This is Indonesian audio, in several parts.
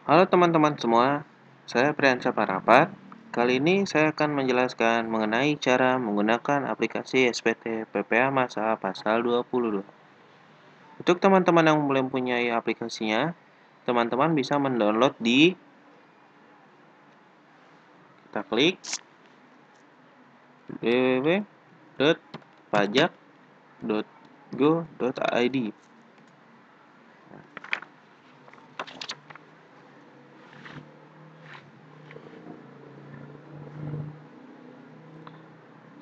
Halo teman-teman semua, saya Priyansa Parapat. Kali ini saya akan menjelaskan mengenai cara menggunakan aplikasi SPT PPA Masa Pasal 22. Untuk teman-teman yang belum mempunyai aplikasinya, teman-teman bisa mendownload kita klik www.pajak.go.id.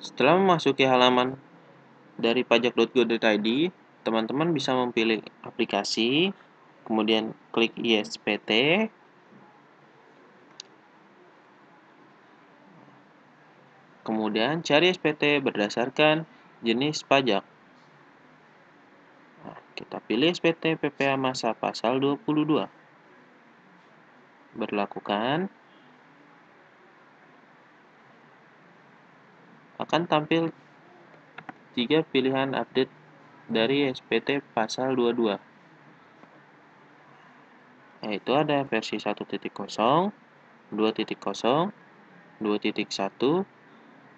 Setelah memasuki halaman dari pajak.go.id, teman-teman bisa memilih aplikasi, kemudian klik ISPT, kemudian cari SPT berdasarkan jenis pajak. Nah, kita pilih SPT PPA Masa Pasal 22. Berlakukan. Akan tampil 3 pilihan update dari SPT Pasal 22. Yaitu ada versi 1.0, 2.0, 2.1.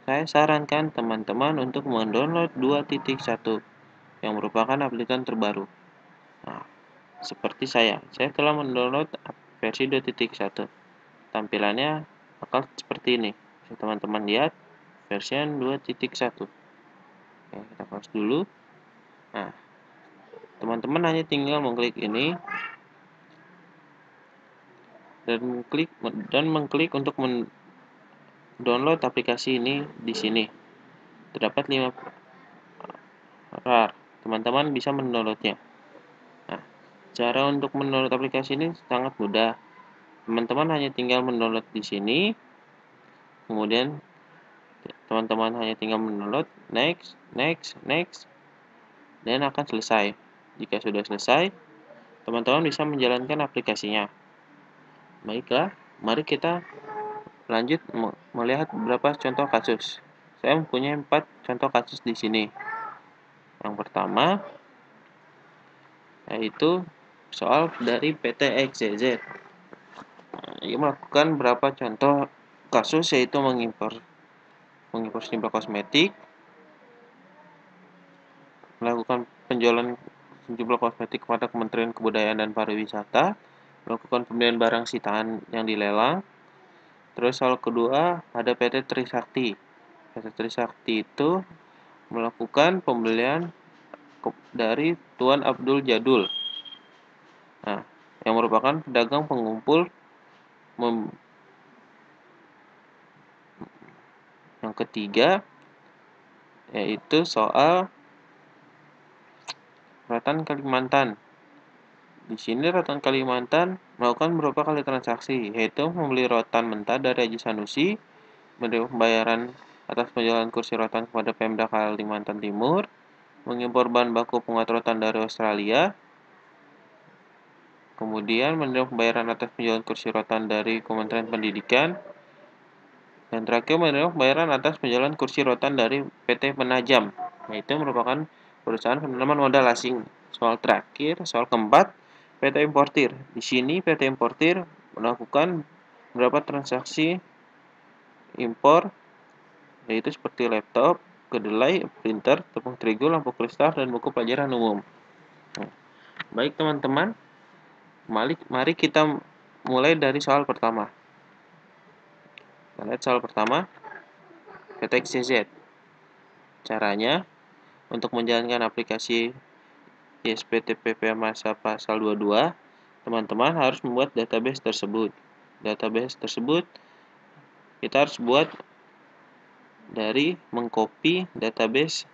Saya sarankan teman-teman untuk mendownload 2.1 yang merupakan aplikasi terbaru. Nah, seperti saya telah mendownload versi 2.1. Tampilannya bakal seperti ini. Bisa teman-teman lihat versi 2.1. Oke, kita close dulu. Nah, teman-teman hanya tinggal mengklik ini dan mengklik untuk mendownload aplikasi ini di sini. Terdapat 5 RAR. Teman-teman bisa mendownloadnya. Nah, cara untuk mendownload aplikasi ini sangat mudah. Teman-teman hanya tinggal mendownload di sini. Kemudian teman-teman hanya tinggal mendownload, next, dan akan selesai. Jika sudah selesai, teman-teman bisa menjalankan aplikasinya. Baiklah, mari kita lanjut melihat beberapa contoh kasus. Saya mempunyai 4 contoh kasus di sini. Yang pertama, yaitu soal dari PT XYZ. Ia melakukan beberapa contoh kasus, yaitu mengimpor sejumlah kosmetik, melakukan penjualan sejumlah kosmetik kepada Kementerian Kebudayaan dan Pariwisata, melakukan pembelian barang sitaan yang dilelang. Terus soal kedua ada PT Trisakti. PT Trisakti itu melakukan pembelian dari Tuan Abdul Jadul. Nah, yang merupakan pedagang pengumpul. Yang ketiga yaitu soal Rotan Kalimantan. Di sini Rotan Kalimantan melakukan beberapa kali transaksi, yaitu membeli rotan mentah dari Haji Sanusi, menerima pembayaran atas penjualan kursi rotan kepada Pemda Kalimantan Timur, mengimpor bahan baku penguat rotan dari Australia, kemudian menerima pembayaran atas penjualan kursi rotan dari Kementerian Pendidikan, dan terakhir menerima pembayaran atas penjualan kursi rotan dari PT Penajam, yaitu merupakan perusahaan penanaman modal asing. Soal terakhir, soal keempat, PT Importir. Di sini PT Importir melakukan beberapa transaksi impor, yaitu seperti laptop, kedelai, printer, tepung terigu, lampu kristal, dan buku pelajaran umum. Baik teman-teman, mari kita mulai dari soal pertama. Kita lihat soal pertama, PT XYZ. Caranya, untuk menjalankan aplikasi ISPT PPA Masa Pasal 22, teman-teman harus membuat database tersebut. Database tersebut kita harus buat dari mengcopy database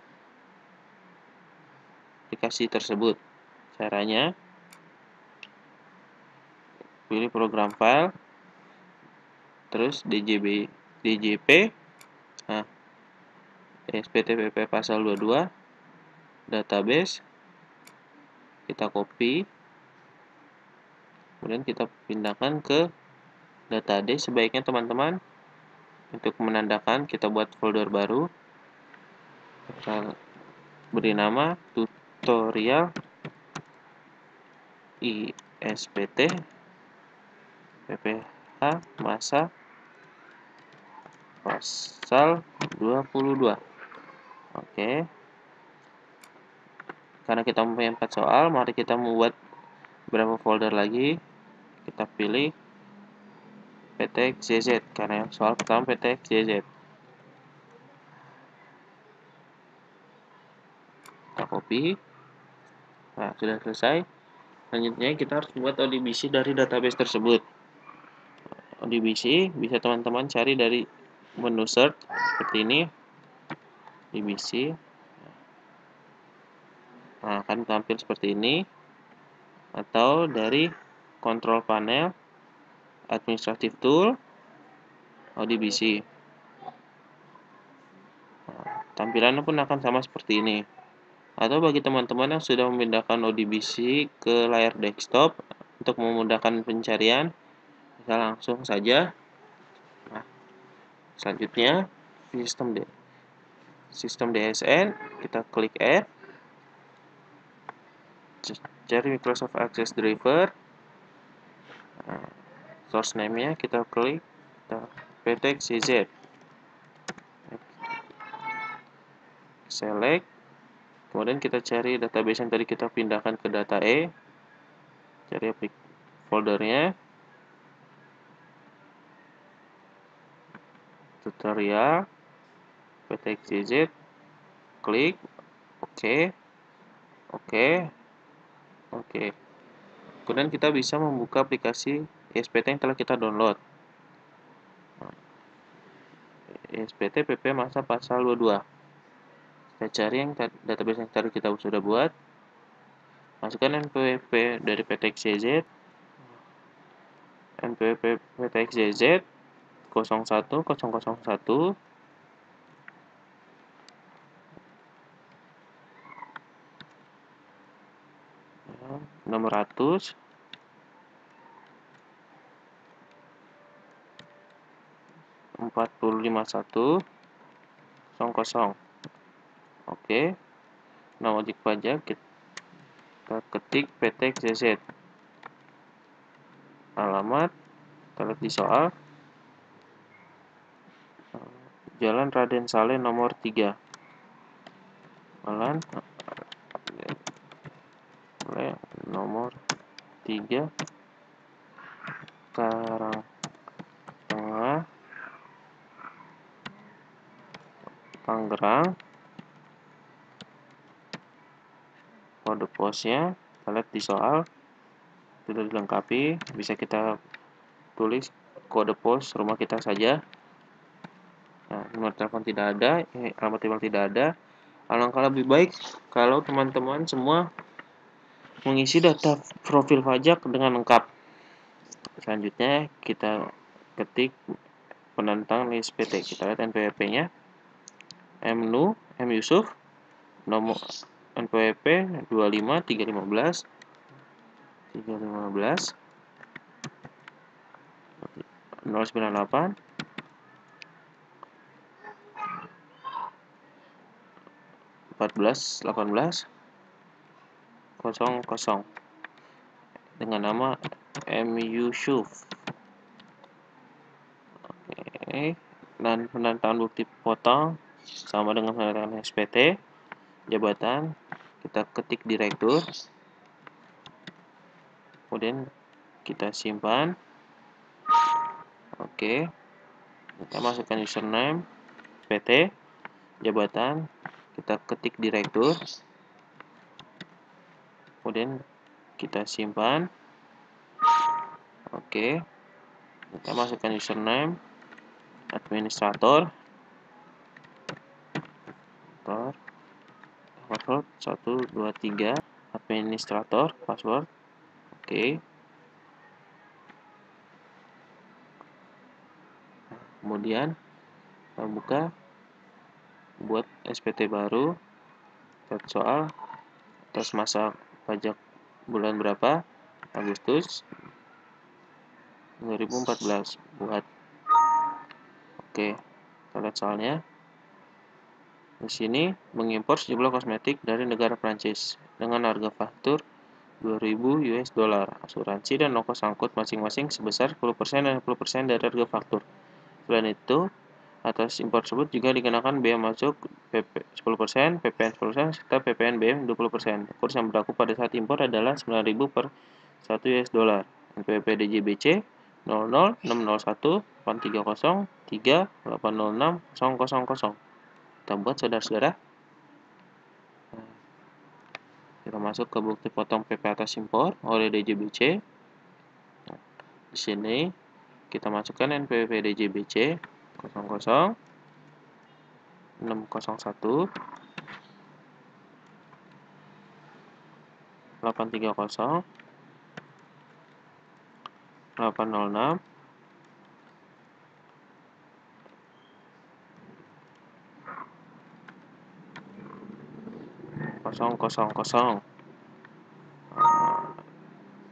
aplikasi tersebut. Caranya, pilih program file, terus DJP, nah, ISPT PPA Pasal 22, database, kita copy, kemudian kita pindahkan ke database. Sebaiknya teman-teman untuk menandakan kita buat folder baru, kita beri nama tutorial ISPT PPh masa pasal 22. Oke. Karena kita mempunyai 4 soal, mari kita membuat beberapa folder lagi. Kita pilih PTXYZ karena soal pertama PTXYZ. Kita copy. Nah, sudah selesai. Selanjutnya kita harus membuat ODBC dari database tersebut. ODBC bisa teman-teman cari dari menu search seperti ini. ODBC. Nah, akan tampil seperti ini. Atau dari control panel, administrative tool, ODBC. Nah, tampilannya pun akan sama seperti ini. Atau bagi teman-teman yang sudah memindahkan ODBC ke layar desktop untuk memudahkan pencarian, bisa langsung saja. Nah, selanjutnya sistem DSN, kita klik add, cari Microsoft Access Driver. Nah, source name-nya kita klik PTXYZ, select, kemudian kita cari database yang tadi kita pindahkan ke data E, cari foldernya, tutorial, PTXYZ, klik, oke. Kemudian kita bisa membuka aplikasi ESPT yang telah kita download. ESPT PP masa pasal 22. Kita cari yang database yang tadi kita sudah buat. Masukkan NPWP dari PTXYZ. NPWP PTXYZ 01001 600 4051 00. Oke. Nah, wajib pajak kita ketik PTXYZ. Alamat terlihat di soal. Jalan Raden Saleh nomor 3. Jalan nomor 3 Karangtengah, Tangerang. Kode posnya lihat di soal sudah dilengkapi, bisa kita tulis kode pos rumah kita saja. Nah, nomor telepon tidak ada, alamat email tidak ada. Alangkah lebih baik kalau teman-teman semua mengisi data profil pajak dengan lengkap. Selanjutnya kita ketik penentang list PT. Kita lihat NPWP-nya. M Yusuf, nomor NPWP 25 315 098 14 18 00 dengan nama M Yusuf. Oke. Dan penandatangan bukti potong sama dengan penandatangan SPT. Jabatan kita ketik direktur, kemudian kita simpan. Oke, kita masukkan username PT, jabatan kita ketik direktur, kemudian kita simpan. Oke, kita masukkan username administrator, password 123, administrator password. Oke. Kemudian kita buka, buat SPT baru, soal atas masa pajak bulan berapa, Agustus 2014 buat. Oke, kita lihat soalnya. Di sini mengimpor sejumlah kosmetik dari negara Prancis dengan harga faktur 2.000 US dollar. Asuransi dan ongkos angkut masing-masing sebesar 10% dan 10% dari harga faktur. Selain itu, atas impor tersebut juga dikenakan bea masuk PP 10%, PPN 10%, serta PPN BM 20%. Kurs yang berlaku pada saat impor adalah 9.000 per 1 US dollar. NPWP DJBC 00608303806000. Kita buat saudara-saudara. Kita masuk ke bukti potong PP atas impor oleh DJBC. Di sini kita masukkan NPWP DJBC 00 601 830 806 000.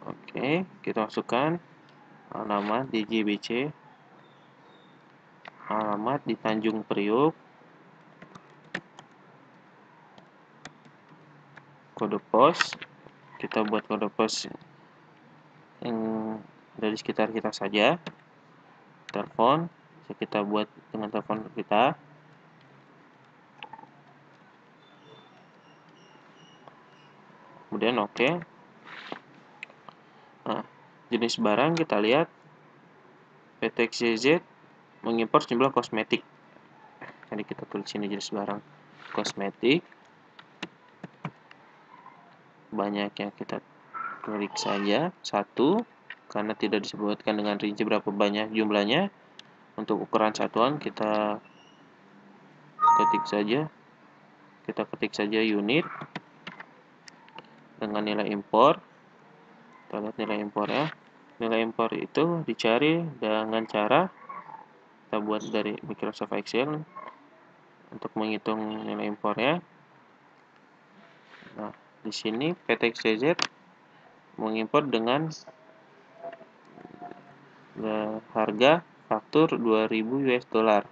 Oke, kita masukkan alamat DJBC, alamat di Tanjung Priuk, kode pos. Kita buat kode pos yang dari sekitar kita saja. Telepon, bisa kita buat dengan telepon kita. Kemudian oke. Nah, jenis barang kita lihat PT XYZ mengimpor sejumlah kosmetik. Jadi kita tulis sini jenis barang kosmetik. Banyak yang kita klik saja 1, karena tidak disebutkan dengan rinci berapa banyak jumlahnya. Untuk ukuran satuan kita ketik saja unit dengan nilai impor. Kita lihat nilai impornya. Nilai impor itu dicari dengan cara kita buat dari Microsoft Excel untuk menghitung nilai impornya. Nah, di sini PT XYZ mengimpor dengan harga faktur 2.000 US dollar.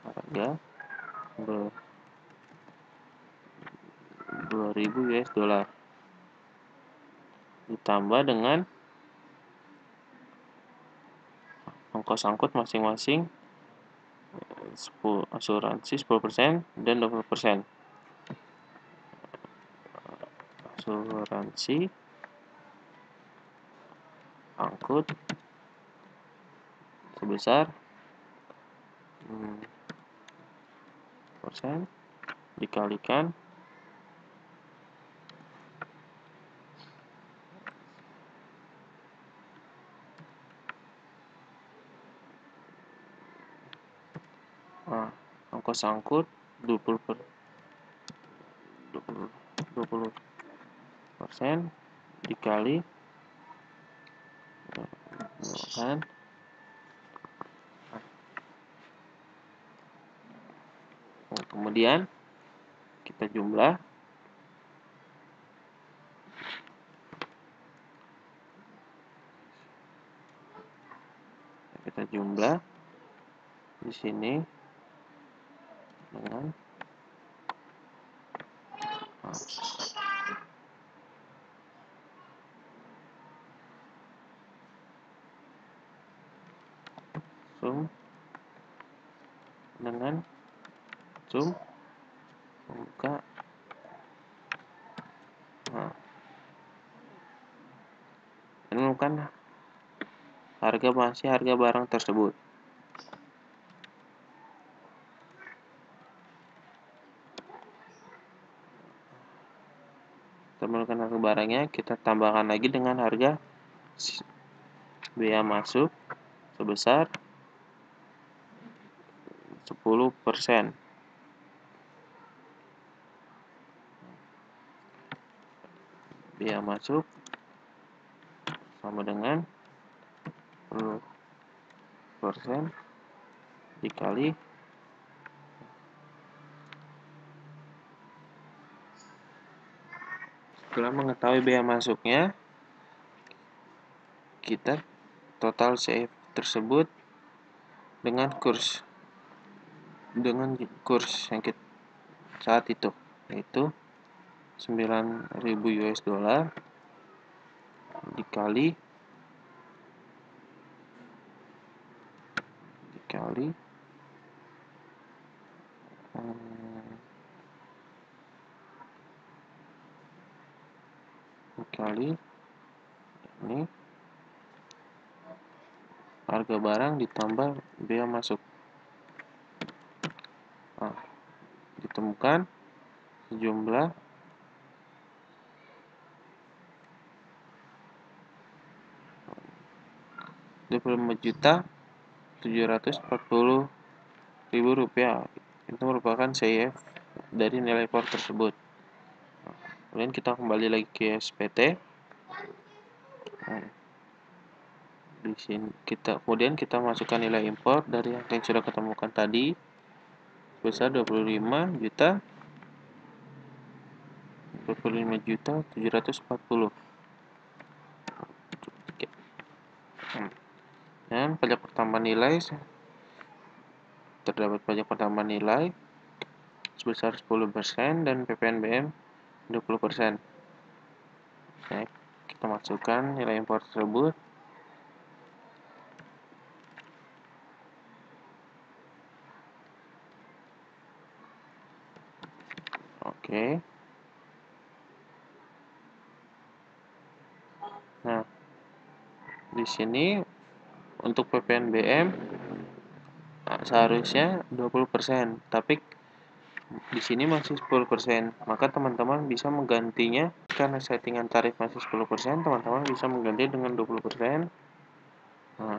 Harga 2.000 US dollar ditambah dengan ongkos angkut masing-masing asuransi 10% dan 20%. Asuransi angkut sebesar persen dikalikan ongkos angkut 20% dikali kan. Nah, kemudian kita jumlah di sini dengan sum buka. Nah, menemukan harga barang tersebut. Kita menemukan harga barangnya, kita tambahkan lagi dengan harga bea masuk sebesar 10%. Bea masuk sama dengan 10% dikali setelah mengetahui bea masuknya, kita total CF tersebut dengan kurs yang kita saat itu, yaitu 9.000 US dollar dikali ini harga barang ditambah bea masuk. Nah, ditemukan sejumlah 25.740.000 rupiah. Itu merupakan CIF dari nilai impor tersebut. Kemudian kita kembali lagi ke SPT. Di sini kemudian kita masukkan nilai impor dari yang sudah ketemukan tadi sebesar 25.740. Dan pajak pertambahan nilai terdapat pajak pertambahan nilai sebesar 10% dan PPNBM 20%. Nah, kita masukkan nilai impor tersebut. Oke. Nah, di sini untuk PPNBM seharusnya 20%, tapi di sini masih 10%. Maka teman-teman bisa menggantinya karena settingan tarif masih 10%, teman-teman bisa mengganti dengan 20%. Nah,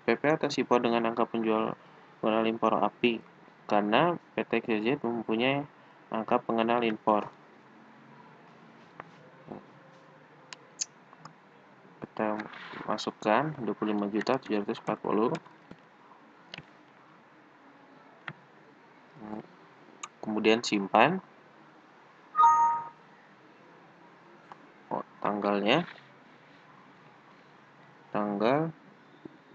PP atas impor dengan angka penjual impor API karena PT XYZ mempunyai angka pengenal impor. Kita masukkan 25.740. Kemudian simpan. Tanggalnya tanggal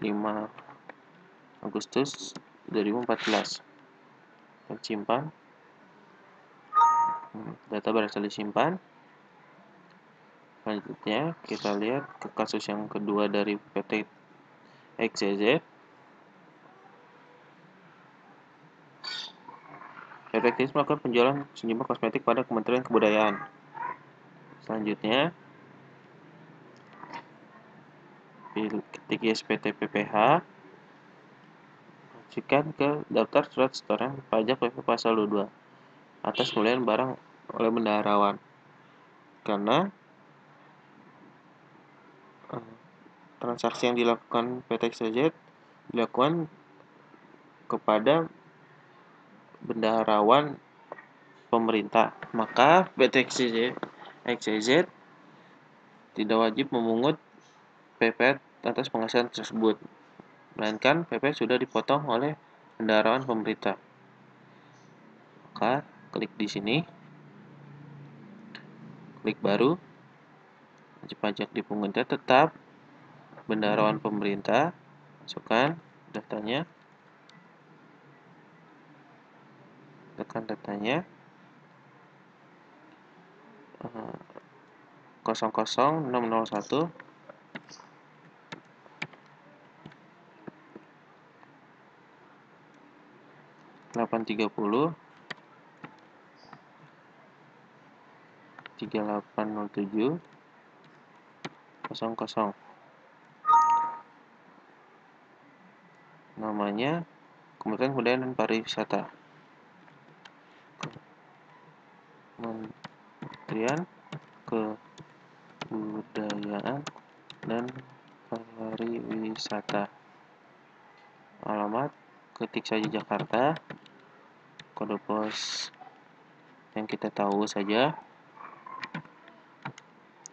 5 Agustus 2014. Dan simpan. Data berhasil disimpan. Selanjutnya kita lihat ke kasus yang kedua dari PT XYZ. PT XYZ melakukan penjualan sejumlah kosmetik pada Kementerian Kebudayaan. Selanjutnya ketik SPT PPH, masukkan ke daftar surat setoran pajak PP pasal 22 atas pembelian barang oleh bendaharawan. Karena transaksi yang dilakukan PT XYZ dilakukan kepada bendaharawan pemerintah, maka PT XYZ tidak wajib memungut PP atas penghasilan tersebut, melainkan PP sudah dipotong oleh bendaharawan pemerintah. Maka klik di sini, klik baru, wajib pajak dipungutnya tetap bendaharawan pemerintah, masukkan datanya, tekan datanya 00601 830 3807 00. Namanya Kementerian Kebudayaan dan Pariwisata. Kementerian Kebudayaan dan Pariwisata. Alamat ketik saja Jakarta. Kode pos yang kita tahu saja.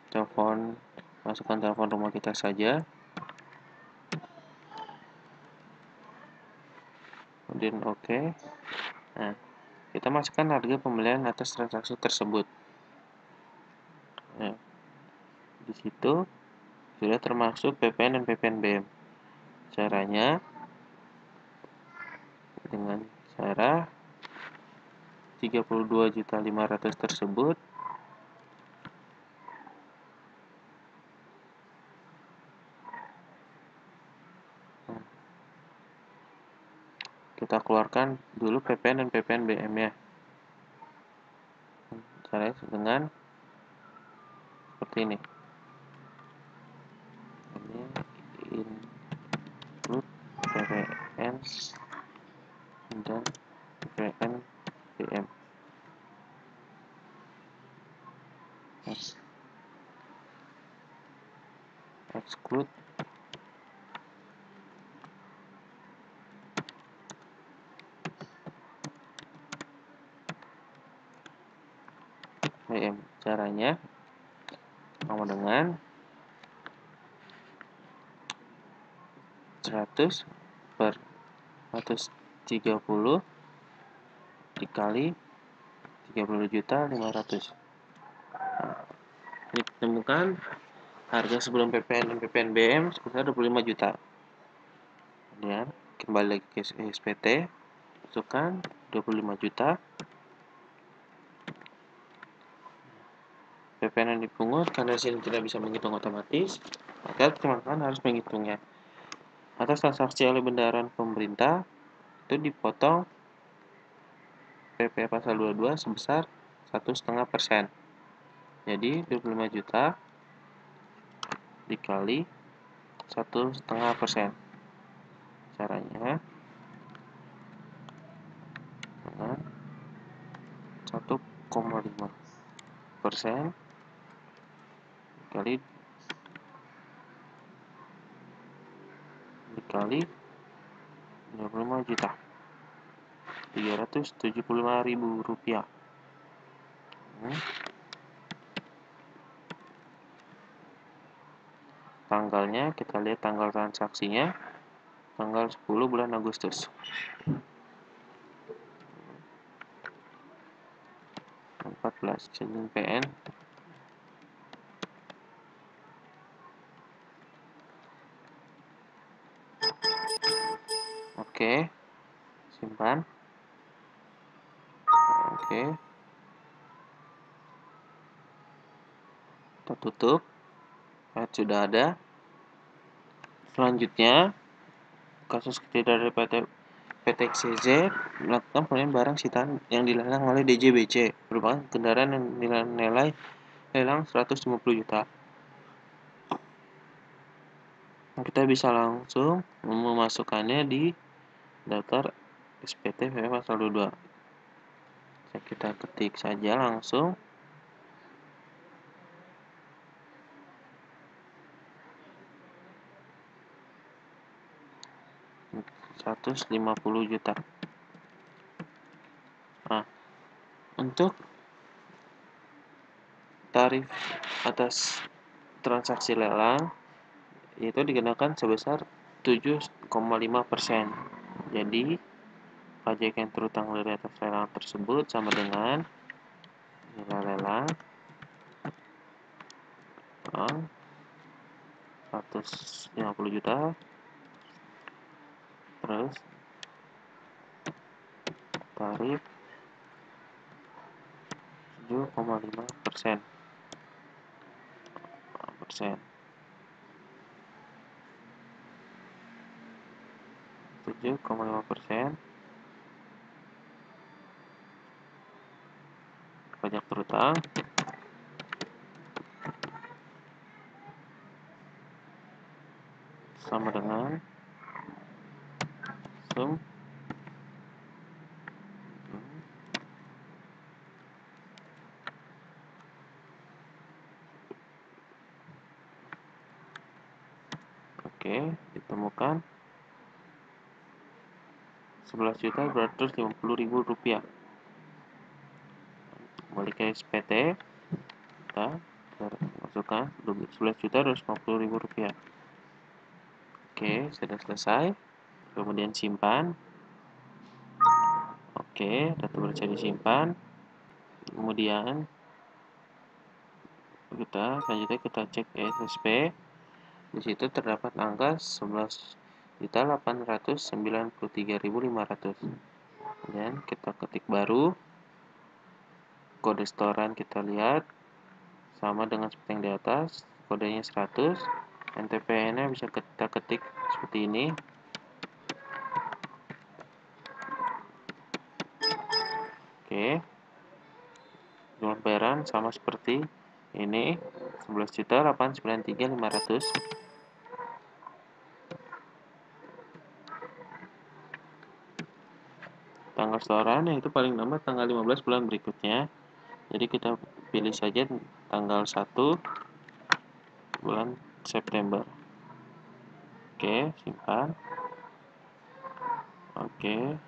Telepon, masukkan telepon rumah kita saja. Kemudian oke. Nah, kita masukkan harga pembelian atas transaksi tersebut. Nah, di situ sudah termasuk PPN dan PPNBM. Caranya dengan cara 32.500.000 tersebut kita keluarkan dulu PPN dan PPNBM ya. Caranya dengan seperti ini. Ini include PPN dan PPNBM. Exclude BM. Caranya sama dengan 100 per 130 dikali 30.500.000. Nah, ini ditemukan harga sebelum PPN dan PPNBM sebesar 25 juta. Kemudian kembali lagi ke SPT, masukkan 25 juta. PPN yang dipungut karena sini tidak bisa menghitung otomatis, maka teman-teman harus menghitungnya. Atas transaksi oleh bendaharaan pemerintah itu dipotong PP pasal 22 sebesar 1,5%. Jadi 25 juta dikali 1,5%. Caranya dengan 1,5% dikali 25 juta, 375.000 rupiah. Tanggalnya kita lihat tanggal transaksinya tanggal 10 bulan Agustus. 14 izin PN. Oke, simpan. Oke, kita tutup. Sudah ada. Selanjutnya, kasus kecil dari PTXCZ melakukan pembelian barang sitaan yang dilelang oleh DJBC merupakan kendaraan yang nilai lelang 150 juta. Kita bisa langsung memasukkannya di daftar SPT PP pasal 22. Kita ketik saja langsung. Rp150 juta. Nah, untuk tarif atas transaksi lelang itu dikenakan sebesar 7,5%. Jadi pajak yang terutang dari atas lelang tersebut sama dengan nilai lelang 150 juta terus tarif 7,5%. 7,5% pajak terutang sama dengan sum ditemukan 11.250.000 rupiah. Kembali ke SPT, kita masukkan 11.250.000 rupiah. Oke, sudah selesai. Kemudian simpan. Oke, data baca disimpan. Kemudian selanjutnya kita cek SSP. Di situ terdapat angka 11.893.500. Kemudian kita ketik baru. Kode setoran kita lihat sama dengan seperti yang di atas, kodenya 100. NTPN-nya bisa kita ketik seperti ini. Oke. Jumlah pembayaran sama seperti ini, 11.893.500. Tanggal setoran yaitu paling lambat tanggal 15 bulan berikutnya. Jadi kita pilih saja tanggal 1 bulan September. Oke, simpan. Oke.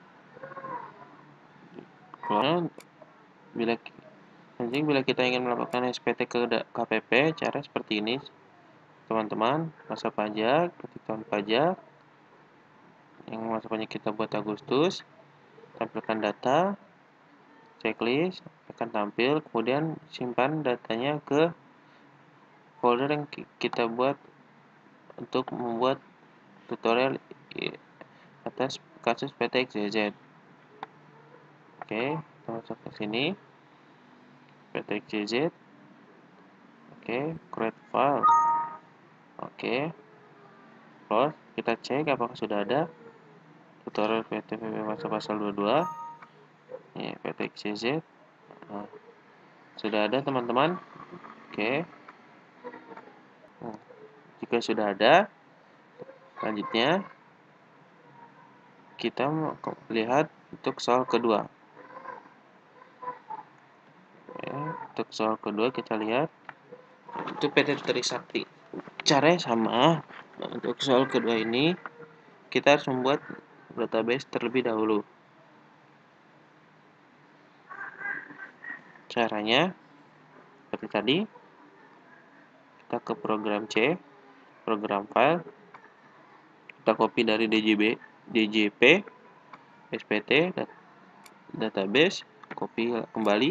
Kemudian bila kita ingin melaporkan SPT ke KPP, cara seperti ini, teman-teman. Masa pajak, ketik tahun pajak. Yang masa pajak kita buat Agustus. Tampilkan data, checklist akan tampil. Kemudian simpan datanya ke folder yang kita buat untuk membuat tutorial atas kasus PT XYZ. Oke, kita masuk ke sini. PT XYZ. Oke, create file. Oke. Close. Kita cek apakah sudah ada tutorial PT PP pasal 22. Ini PT XYZ. Nah, sudah ada, teman-teman. Oke. Jika sudah ada, selanjutnya kita lihat untuk soal kedua. Untuk soal kedua kita lihat itu PT Trisakti. Caranya sama. Untuk soal kedua ini kita harus membuat database terlebih dahulu. Caranya seperti tadi, kita ke program C, program file, kita copy dari DJP, SPT, database, copy kembali.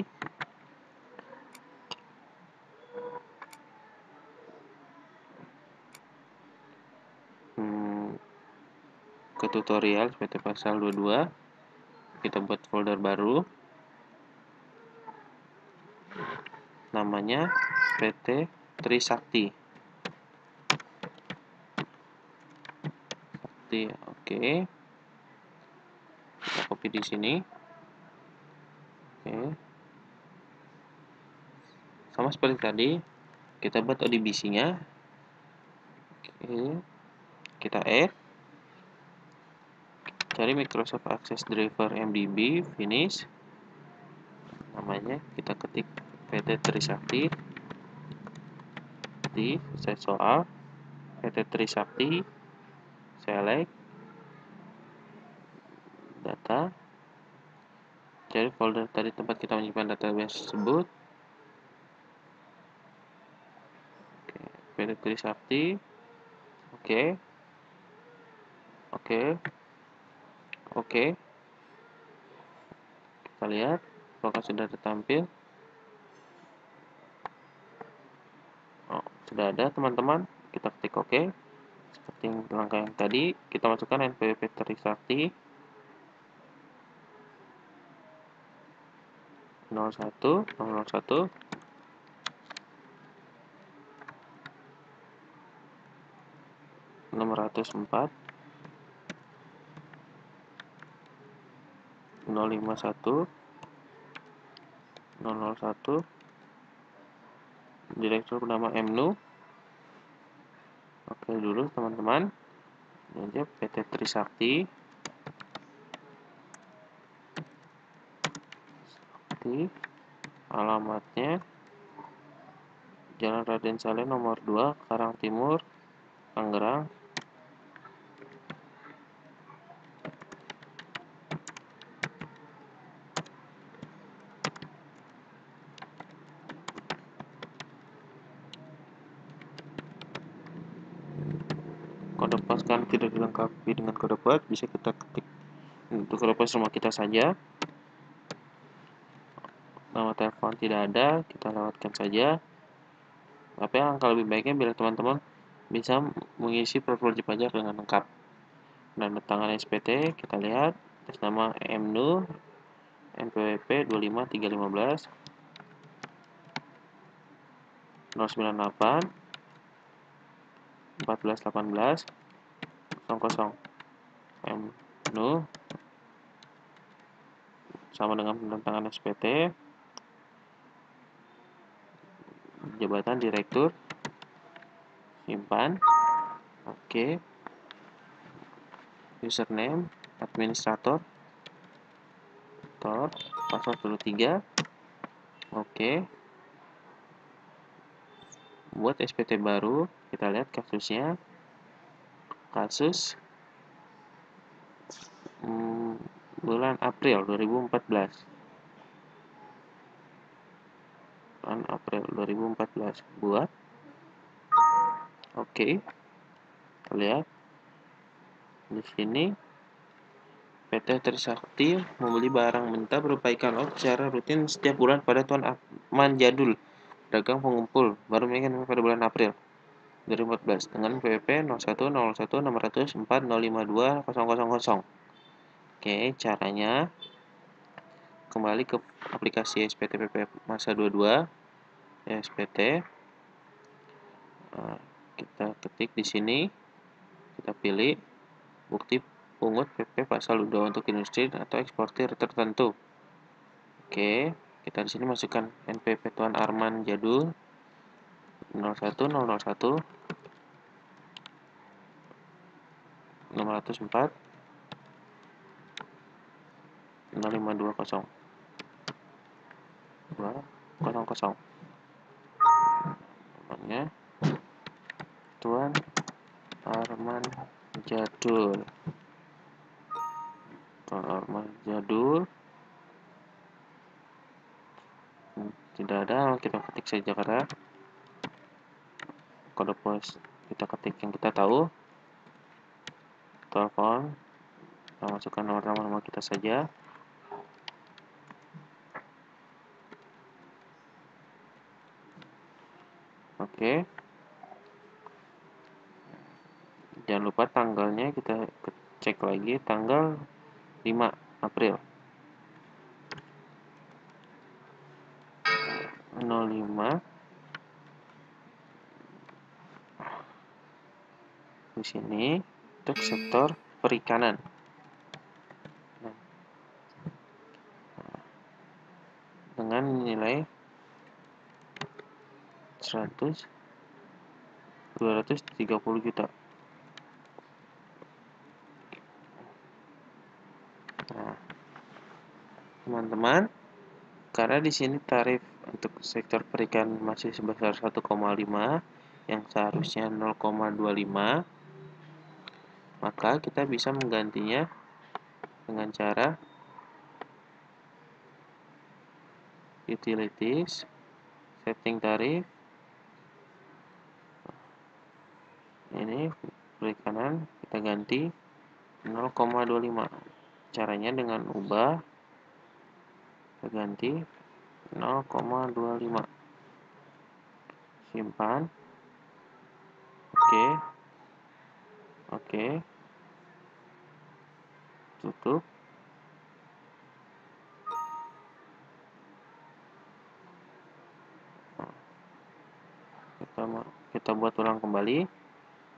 Ke tutorial SPT pasal 22, kita buat folder baru, namanya PT Trisakti. Oke, kita copy di sini. Oke, sama seperti tadi, kita buat ODBC-nya. Oke, kita add, cari Microsoft Access Driver MDB, finish. Namanya kita ketik PT Trisakti di set soal, PT Trisakti, select data, cari folder tadi tempat kita menyimpan database tersebut. Oke, PT Trisakti. Oke. Kita lihat apakah sudah tertampil. Sudah ada, teman-teman. Kita ketik OK. Seperti langkah yang tadi, kita masukkan NPWP Trisakti 01 604 051 001, direktur bernama MNU. Oke dulu, teman-teman. Ini PT Trisakti. Alamatnya Jalan Raden Saleh nomor 2, Karang Timur, Tangerang. Kode pos kan tidak dilengkapi dengan kode pos, bisa kita ketik untuk kode pos rumah kita saja. Nama telepon tidak ada, kita lewatkan saja. Tapi angka lebih baiknya bila teman-teman bisa mengisi profil wajib pajak dengan lengkap. Dan tangan SPT kita lihat atas nama MNU NPWP 25315. 098 1418 00 MNU sama dengan penentangan SPT, jabatan direktur, simpan, oke, username, administrator, password 23, oke. Buat SPT baru, kita lihat kasusnya, kasus bulan April 2014. Bulan April 2014 buat. Oke. Kita lihat di sini PT Trisakti membeli barang mentah berupa ikan laut secara rutin setiap bulan pada Tuan Arman Jadul, pedagang pengumpul, baru menaikkan pada bulan April 2014 dengan PWP 010160405200. Oke, caranya kembali ke aplikasi SPT PP Masa 22 SPT. Kita ketik di sini, kita pilih bukti pungut PP pasal 2 untuk industri atau eksportir tertentu. Oke, kita di sini masukkan NPWP Tuan Arman Jadul 01001 604 0520 200. Namanya Tuan Arman Jadul. Tuan Arman Jadul. Tidak ada, kita ketik saja karena kode pos kita ketik yang kita tahu. Telepon, kita masukkan nomor kita saja. Oke. Jangan lupa tanggalnya kita cek lagi, tanggal 5 April 05. Di sini untuk sektor perikanan. Dengan nilai 230 juta. Nah, teman-teman, karena di sini tarif untuk sektor perikanan masih sebesar 1,5 yang seharusnya 0,25, maka kita bisa menggantinya dengan cara utilities, setting tarif. Ini perikanan kita ganti 0,25. Caranya dengan ubah, kita ganti 0,25. Simpan. Oke. Oke. Tutup. Kita buat ulang kembali.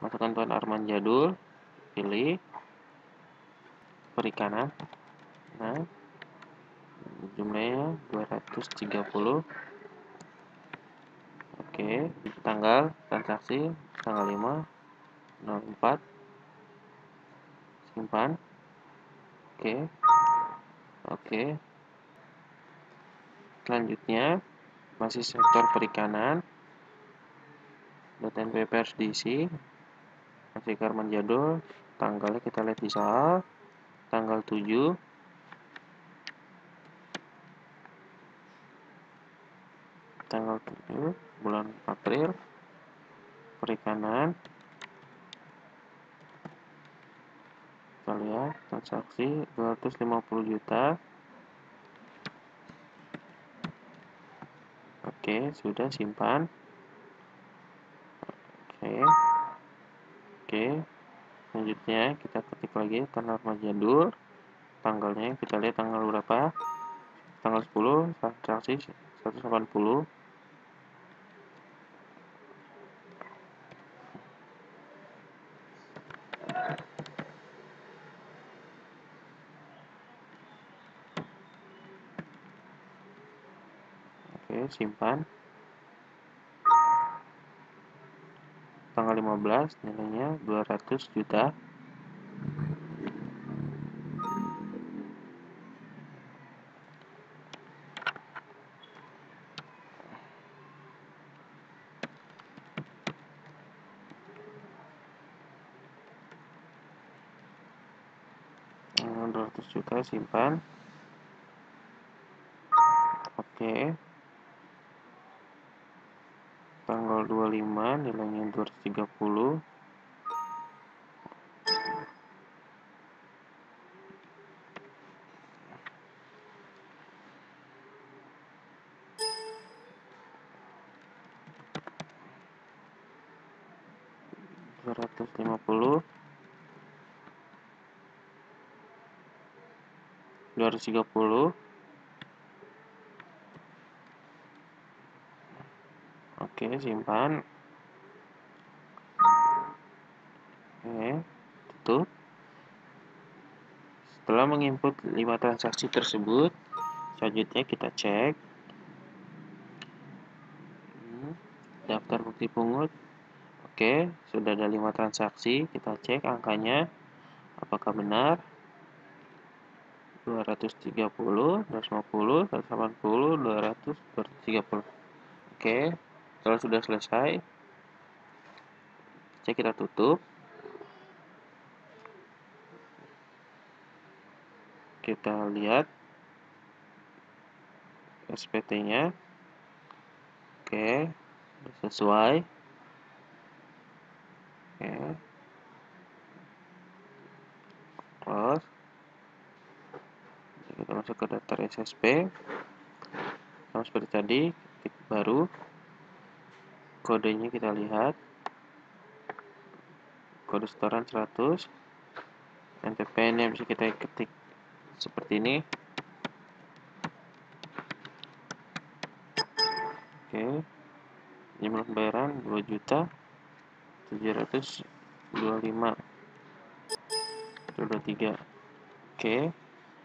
Masukkan Tuan Arman Jadul, pilih perikanan. Nah, jumlahnya 230. Oke, tanggal transaksi tanggal 5 04. Simpan. Oke. Oke. Selanjutnya masih sektor perikanan. Data NPWP harus diisi. Masih Arman Jadul. Tanggalnya kita lihat di soal tanggal 7 bulan April. Perikanan. Kita lihat transaksi 250 juta. Oke, sudah simpan. Oke. Selanjutnya kita ketik lagi Tuan Arman Jadul. Tanggalnya kita lihat tanggal berapa? Tanggal 10, transaksi 180. simpan. Tanggal 15 nilainya 200 juta. Nah, 200 juta simpan. Oke. Tanggal 25 nilainya 230. $250, 230. Oke, simpan. Oke, tutup. Setelah menginput 5 transaksi tersebut, selanjutnya kita cek daftar bukti pungut. Oke, sudah ada 5 transaksi. Kita cek angkanya apakah benar. 230, 250, 180, 200, 230. Oke, kalau sudah selesai, cek, kita tutup. Kita lihat SPT-nya. Oke, sesuai. Oke. Close. Kita masuk ke daftar SSP. Sama seperti tadi, ketik baru. Kodenya kita lihat. Kode setoran 100. NPWP-nya bisa kita ketik seperti ini. Oke. Jumlah pembayaran 2.725.23. Oke.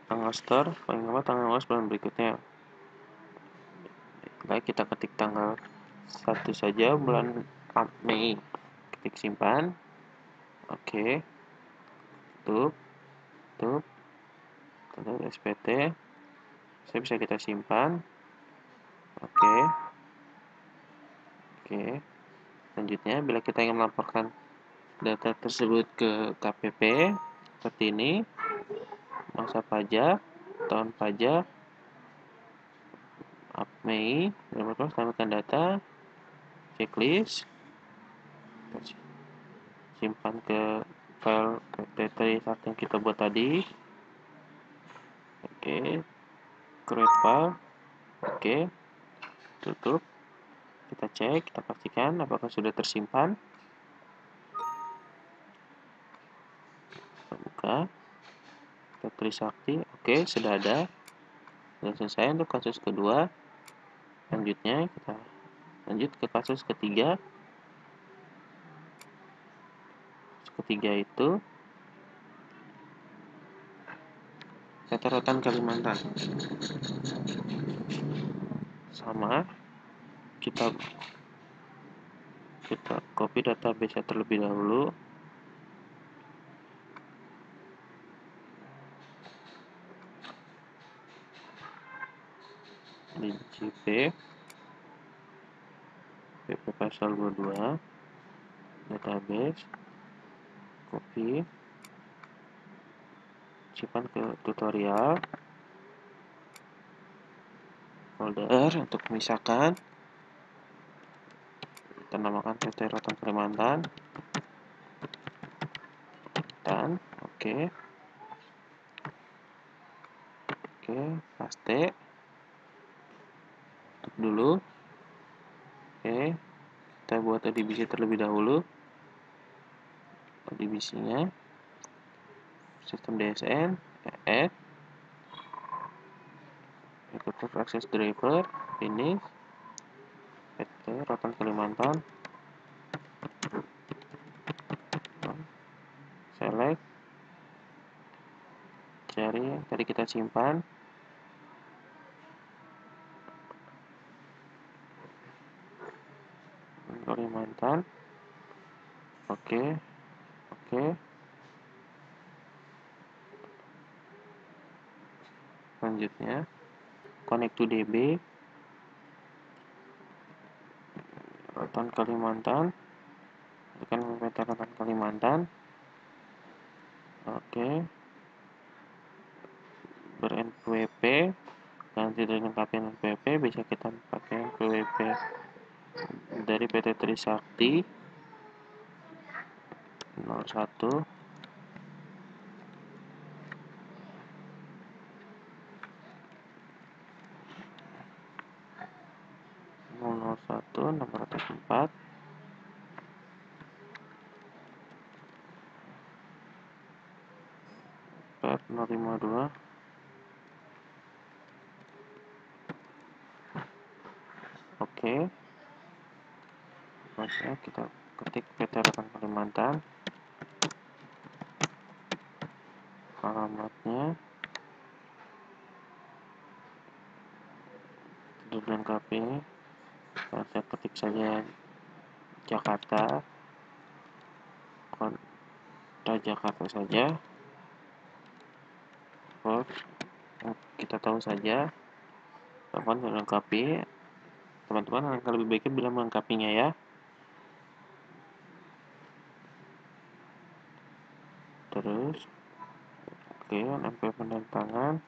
Tanggal store paling lama tanggal luas bulan berikutnya. Baik, kita ketik tanggal 1 saja, bulan Mei. Ketik simpan. Oke. Tutup SPT. Saya bisa kita simpan. Oke. Selanjutnya, bila kita ingin melaporkan data tersebut ke KPP seperti ini, masa pajak, tahun pajak, Mei, tambahkan data, checklist, simpan ke file PTT yang kita buat tadi. Oke, create file. Oke, tutup. Kita cek, kita pastikan apakah sudah tersimpan. Kita buka, kita Trisakti. Oke, sudah ada. Sudah selesai untuk kasus kedua. Selanjutnya kita lanjut ke kasus ketiga. Kasus ketiga itu PT Rotan Kalimantan. Sama, kita copy database terlebih dahulu. Di JP PP pasal 22 database, copy, simpan ke tutorial folder untuk memisahkan. Kita namakan PT Rotan Kalimantan dan oke, paste, tutup dulu. Oke, kita buat divisi terlebih dahulu. Divisinya sistem DSN, add, ikut access driver, finish, PT Rotan Kalimantan, select, cari yang tadi kita simpan. Kalimantan. Oke. Selanjutnya connect to DB Rotan Kalimantan. Tekan peta Rotan Kalimantan. Oke. Ber-NPWP. Nanti dilengkapi NPWP, bisa kita pakai NPWP dari PT Trisakti 01 604 per 052. Oke. Masnya kita ketik PT Rotan Kalimantan, alamatnya dilengkapi. Saya ketik saja Jakarta, kota Jakarta saja. Kita tahu saja, teman melengkapi. Teman-teman akan lebih baiknya bila melengkapinya ya. Terus, oke, NP penentangan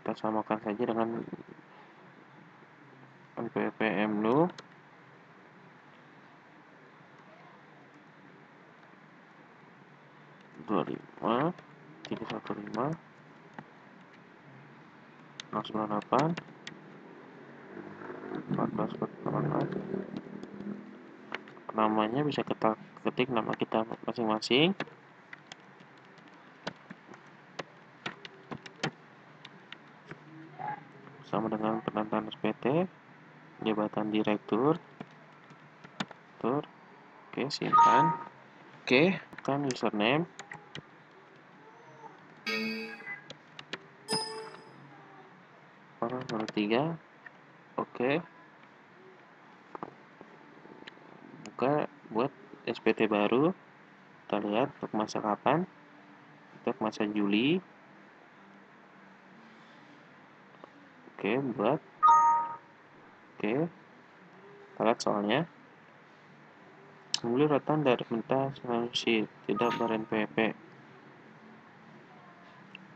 kita samakan saja dengan NPWP MNU. Dua lima 315 098 14 namanya bisa kita ketik nama kita masing-masing. Sama dengan penentangan SPT, jabatan direktur. Oke, simpan. Oke, kan username. Orang 03. Oke. Buat SPT baru. Kita lihat untuk masa kapan. Untuk masa Juli. Oke, buat. Oke. Kita lihat soalnya. Membeli rotan dari mentah solusi tidak ber-NPWP.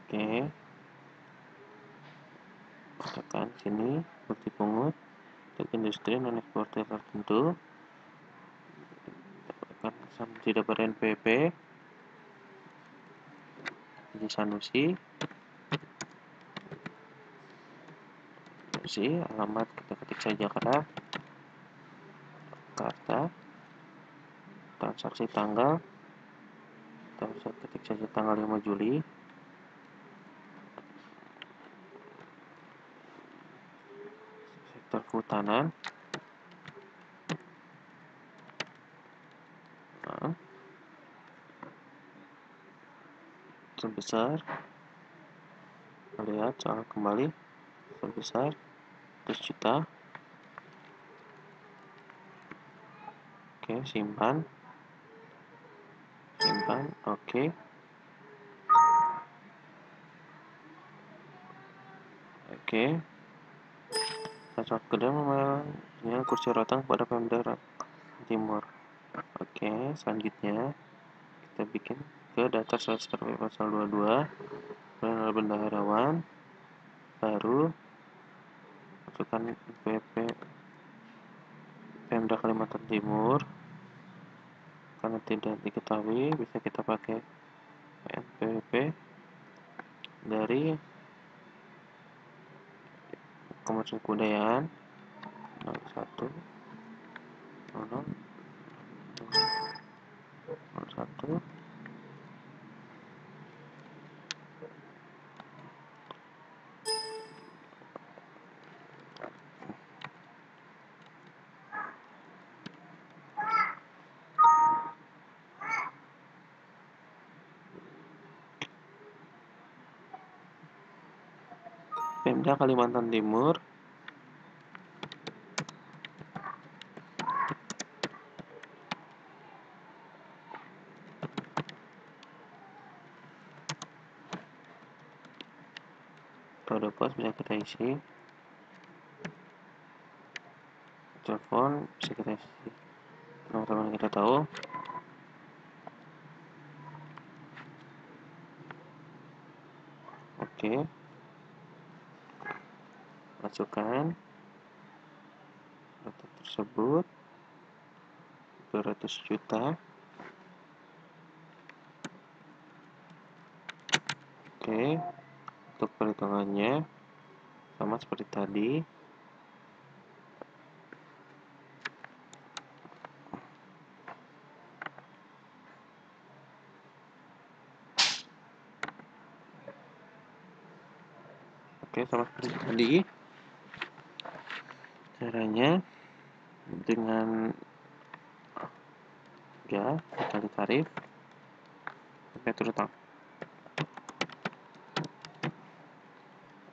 Oke. Tekan sini bukti pungut untuk industri non eksportir tertentu. Tekan tidak ber-NPWP. Di Sanusi. Alamat kita ketik saja Jakarta. Transaksi tanggal kita bisa ketik saja tanggal 5 Juli. Sektor kehutanan. Sebesar, lihat soal kembali, sebesar 100 juta. Oke, simpan. Oke. Password kedua memanggil kursi rotan kepada Pemda Timur. Oke, selanjutnya kita bikin ke daftar subscriber pasal 22 bendaharawan baru, masukkan PP Pemda Kalimantan Timur. Karena tidak diketahui, bisa kita pakai NPWP dari Kementerian Kebudayaan 01 Pemda Kalimantan Timur. kode pos bisa kita isi, telepon bisa kita isi teman-teman kita tahu. Oke, masukkan data tersebut 200 juta. Oke, untuk perhitungannya sama seperti tadi. Oke, sama seperti tadi. Caranya dengan ya dikali tarif PP utang.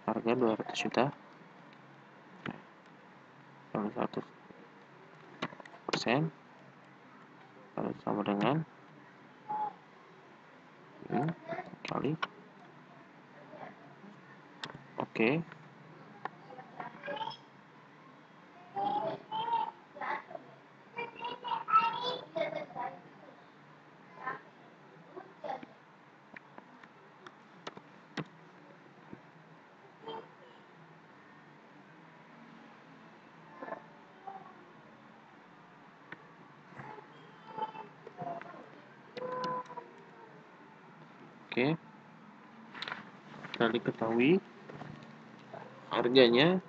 Harga 200 juta kali 100% sama dengan ini kali. Oke. Oke, kita diketahui harganya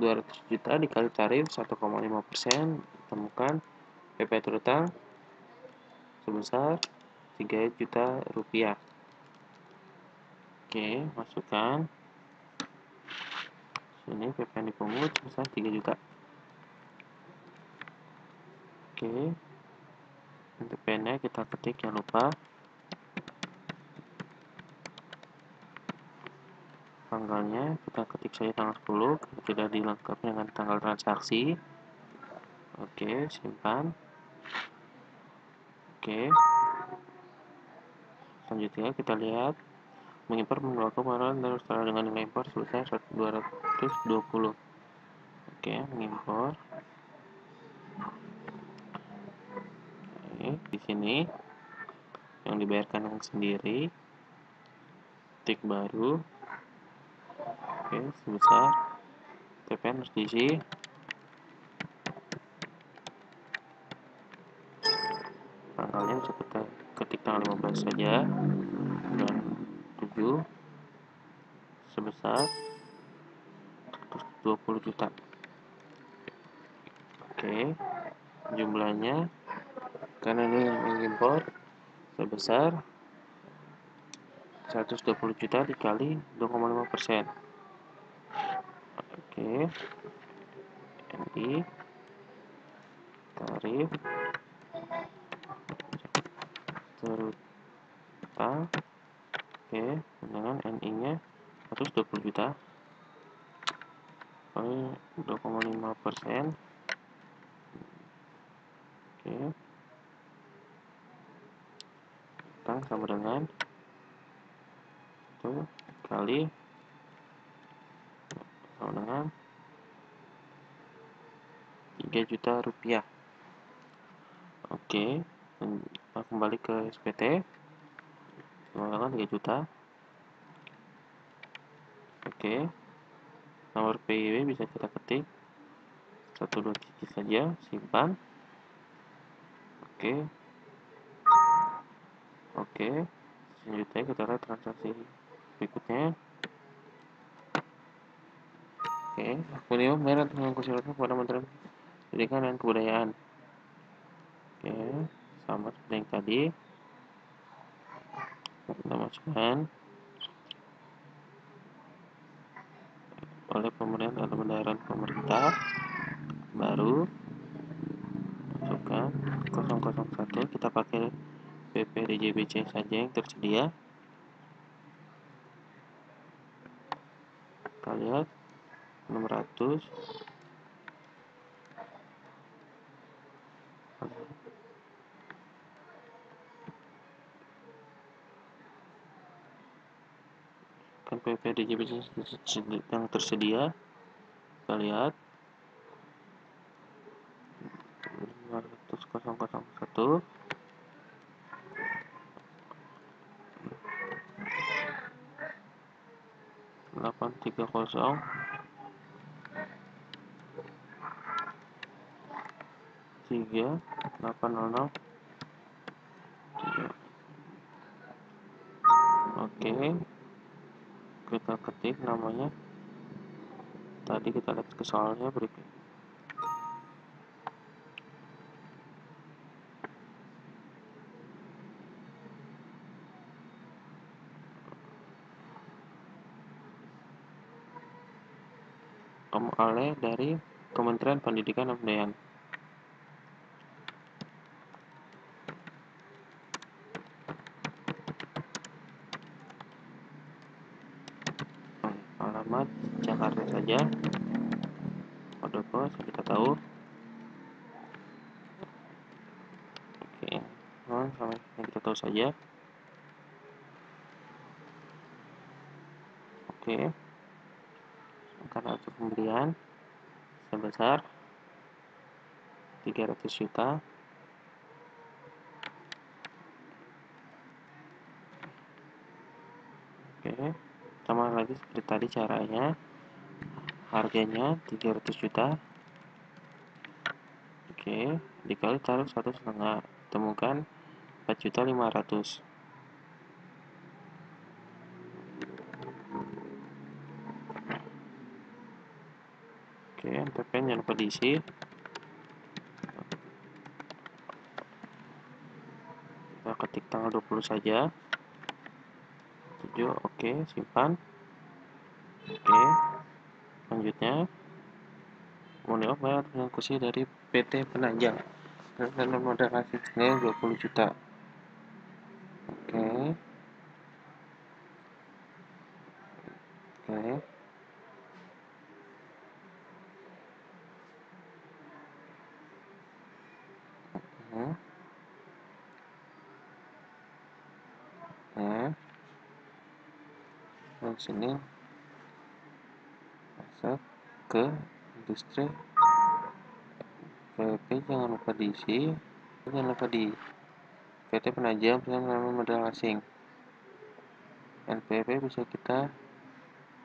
200 juta dikali tarif 1,5%, temukan PP terutang sebesar 3 juta rupiah. Oke, masukkan sini PP yang dipungut sebesar 3 juta. Oke, untuk PN-nya kita ketik, jangan lupa tanggalnya kita ketik saja tanggal 10, tidak dilengkapi dengan tanggal transaksi. Oke, simpan. Oke, selanjutnya kita lihat mengimpor menggunakan kemarin dan setelah dengan nilai impor sebesar 220. Oke, mengimpor. Oke, di sini yang dibayarkan yang sendiri, tik baru. Oke, sebesar TPN harus diisi. Tanggalnya bisa kita ketik tanggal 15 saja dan 7 sebesar 120 juta. Oke, jumlahnya karena ini mengimpor sebesar 120 juta dikali 2,5%. Oke, NI tarif terutang. Oke, dengan NI nya 120 juta kali 2,5%. Oke, utang sama dengan itu kali sama dengan 3 juta rupiah. Oke, kembali ke SPT, menggunakan 3 juta. Oke, nomor PIW bisa kita ketik 1-2 digit saja, simpan. Oke, selanjutnya kita lihat transaksi berikutnya. Oke, akun ini merah dengan kursi kepada Menteri Pendidikan dan Kebudayaan. Oke, sama seperti yang tadi, kita masukkan oleh pemerintah atau bendaharaan pemerintah baru, masukkan 001, kita pakai PPDJBC saja yang tersedia. Kita lihat 600. PP DJP yang tersedia. Kita lihat 500.001 830 3800 Oke, kita ketik namanya. Tadi kita lihat ke soalnya berikut. Kamu Ale dari Kementerian Pendidikan dan Kebudayaan. Alamat Jakarta saja. Kode pos kita tahu. Oke, sampai kita tahu saja. Oke, karena untuk pembelian sebesar 300 juta. Oke, sama lagi seperti tadi caranya. Harganya 300 juta. Oke, dikali taruh 1,5, temukan 4.500.000. Oke, NPP jangan lupa diisi. Kita ketik tanggal 20 saja. 7, oke, simpan. Oke, selanjutnya modal bayar dengan kursi dari PT Penajam dan modal asingnya 20 juta. Oke, oke. Dari sini masuk ke industri. PP jangan lupa diisi. Jangan lupa di PT Penajam dengan modal asing. NPP bisa kita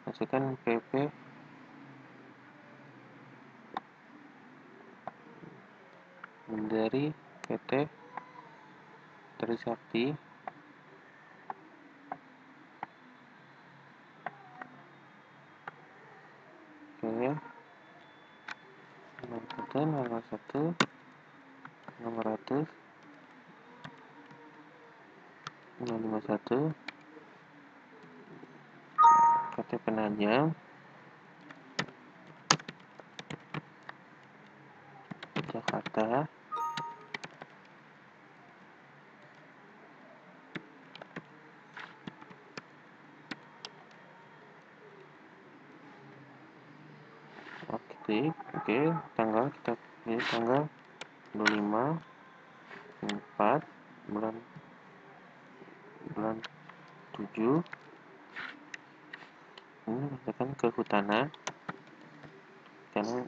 masukkan NPP dari PT Trisakti. Oke, 61 600 651 PT Penajam Jakarta. Oke, tanggal kita pilih tanggal 25 4 bulan 7. Ini masukkan kehutanan, karena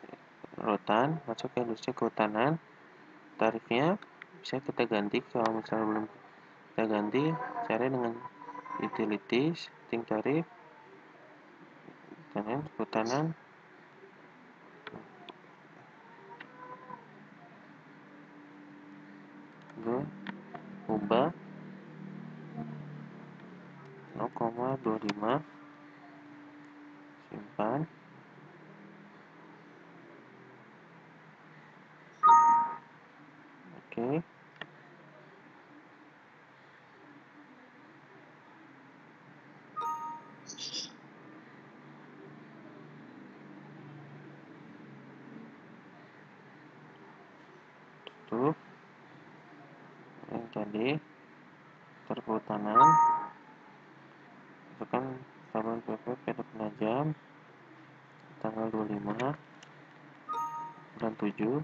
rotan masuk ke industri kehutanan. Tarifnya bisa kita ganti kalau misalnya belum kita ganti, cari dengan utilities, setting tarif, kehutanan. Ubah 0,25, simpan. Oke, tutup. Yang tadi perhutanan, masukkan tabel PP PT Penajam tanggal 25 bulan 7.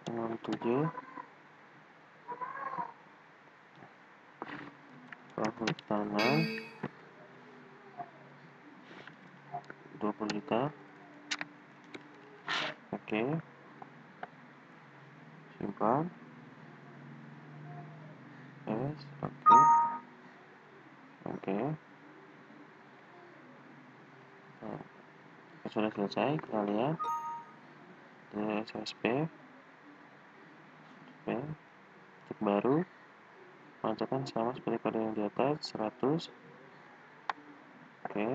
Tanggal 7 Perhutanan 20 juta. Oke, simpan. Yes, oke. Nah, sudah selesai, kita lihat di SSP cek baru, lancarkan sama seperti pada yang di atas 100. Oke,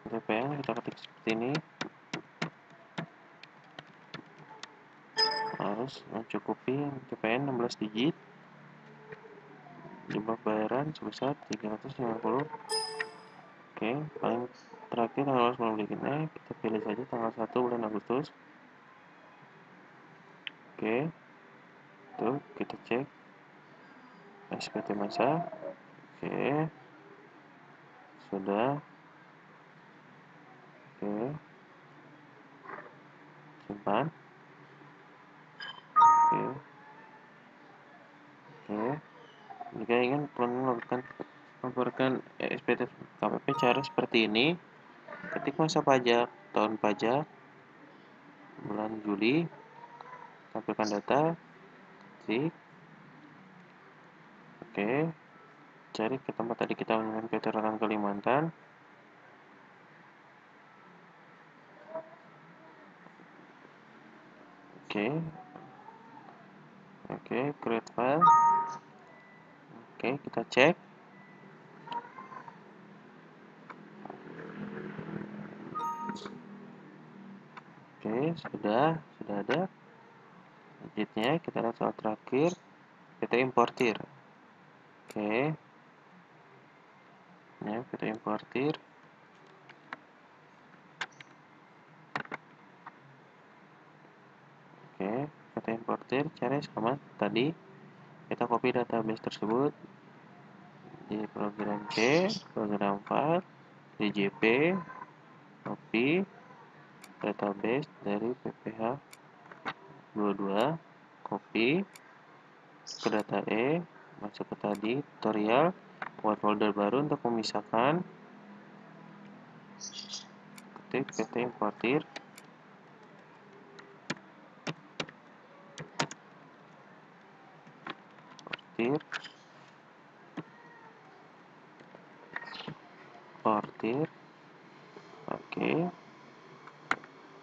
TPN kita ketik seperti ini, harus mencukupi TPN 16 digit. Jumlah bayaran sebesar 350. Oke, paling terakhir tanggal 10 berikutnya kita pilih saja tanggal 1 bulan Agustus. Oke, tuh kita cek SPT masa. Oke, sudah. Oke, simpan. Oke, jika ingin melaporkan SPT KPP cara seperti ini, ketik masa pajak, tahun pajak, bulan Juli, tampilkan data, ketik. Oke, cari ke tempat tadi kita menggunakan PT Rotan Kalimantan. Oke, create file. Oke, kita cek. Oke, sudah ada digitnya. Kita lihat soal terakhir, PT importir. Oke, ya, PT importir. Oke, PT importir cari sama tadi. Kita copy database tersebut di program C, program file, di JP, copy database dari PPH 22, copy ke data E, masuk ke tadi tutorial, buat folder baru untuk memisahkan, ketik PT importir. Oke,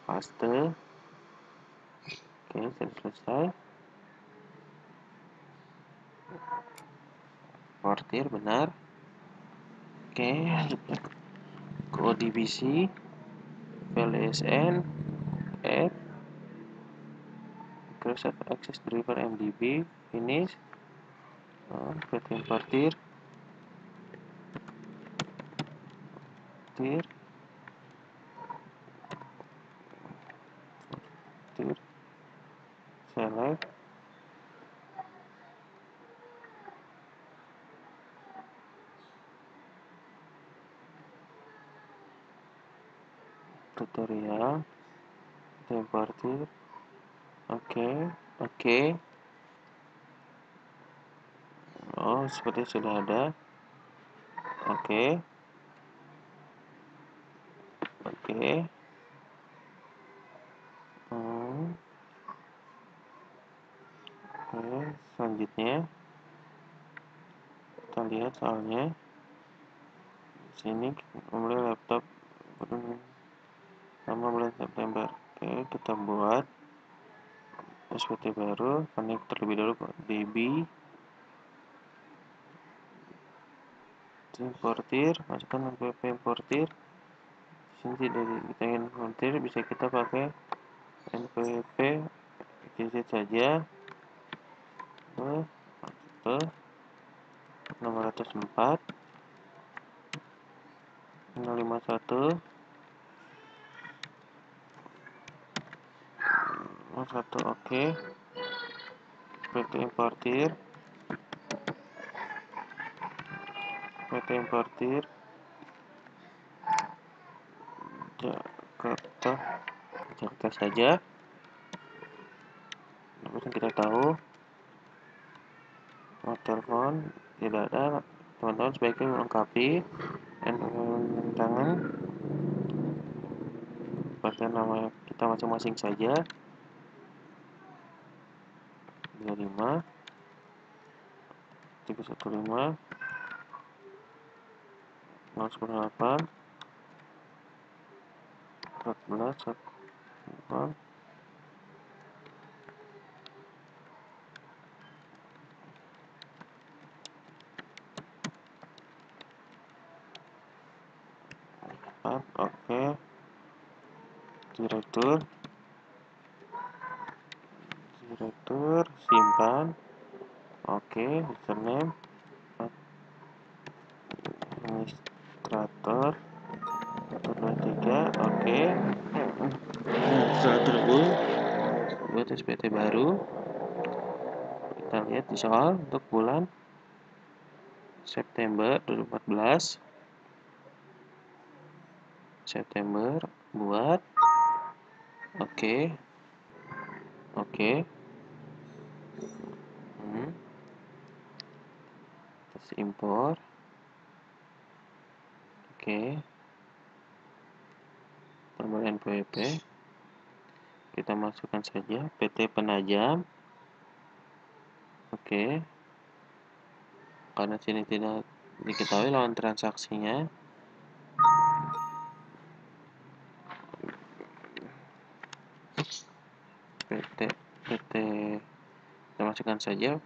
paste. Oke, sudah selesai. Importir benar. Oke, ke ODBC, VLSN, add, Microsoft Access Driver MDB, finish. PT importir, select, tutorial, importir. Oke. Oh, seperti sudah ada. Oke, selanjutnya kita lihat soalnya di sini mulai laptop sama bulan September. Oke, kita buat SPT baru, connect terlebih dahulu DB importir, masukkan NPWP importir. Di sini tidak kita ingin importir, bisa kita pakai NPWP XZ saja. Ke 604 051 01. Oke, PT importir Jakarta saja. Lalu kita tahu nomor telepon tidak ada, teman-teman sebaiknya melengkapi tangan pakai nama kita masing-masing saja. 25 315 018 14 1 Oke, direktur simpan. Oke, username administrator 123. Oke, setelah terhubung buat SPT baru. Kita lihat di soal untuk bulan September 2014. September buat. Oke. Terus impor. Oke. Tambahan NPWP. Kita masukkan saja PT Penajam. Oke. Karena sini tidak diketahui lawan transaksinya. PT kita masukkan saja.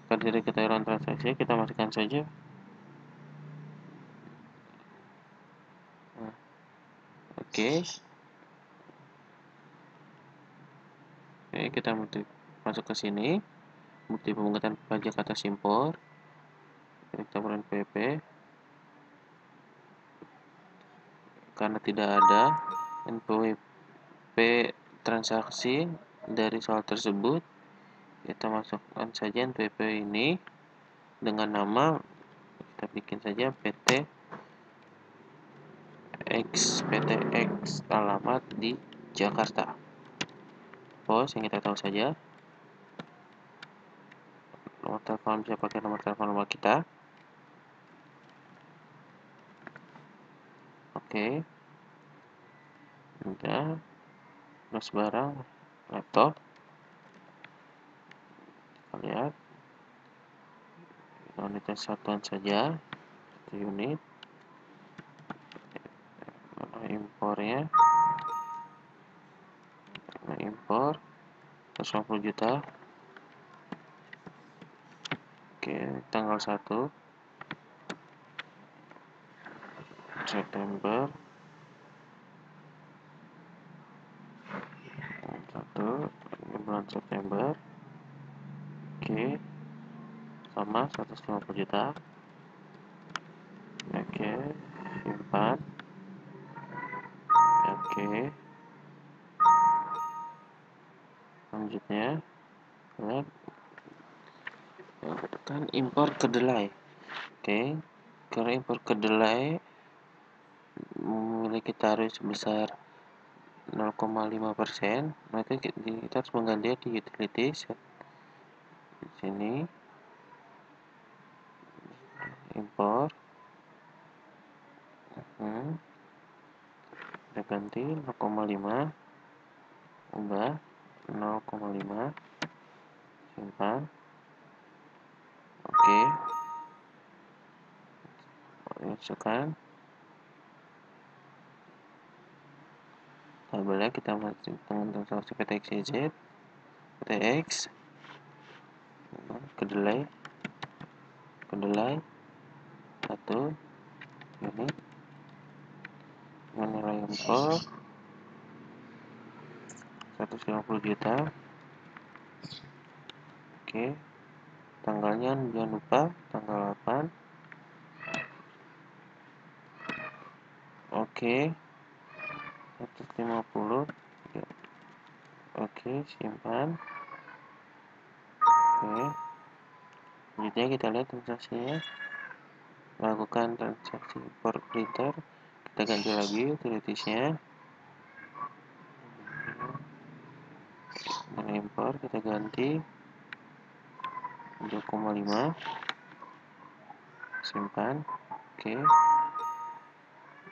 Karena tidak diketahui lawan transaksi, kita masukkan saja. Oke, kita masuk ke sini. Bukti pemungutan pajak atas impor. Kita berikan PP. Karena tidak ada NPWP transaksi dari soal tersebut, kita masukkan saja NPWP ini dengan nama, kita bikin saja PT X alamat di Jakarta. Pos yang kita tahu saja. Nomor telepon bisa pakai nomor telepon rumah kita. Oke. Udah. Terus barang laptop. Kita lihat. Unitnya satuan saja. Unit. Impornya. Impor 150 juta. Oke, tanggal 1 September 1 bulan September. Oke, sama 150 juta. Oke, simpan. Oke, selanjutnya kan impor kedelai. Oke, karena impor kedelai memiliki tarif sebesar 0,5%, maka kita harus mengganti di utilities. Di sini impor, kita ganti 0,5, ubah 0,5, simpan. Oke, masukkan tabelnya, kita masukkan transaksi PT XYZ, PT X, kedelai 1 ini menilai impor 150 juta. Oke, tanggalnya jangan lupa tanggal 8. Oke, 150. Oke, simpan. Oke, selanjutnya kita lihat transaksinya. Lakukan transaksi import printer. Kita ganti lagi utilitiesnya. Mengimpor kita ganti 2,5. simpan. Oke.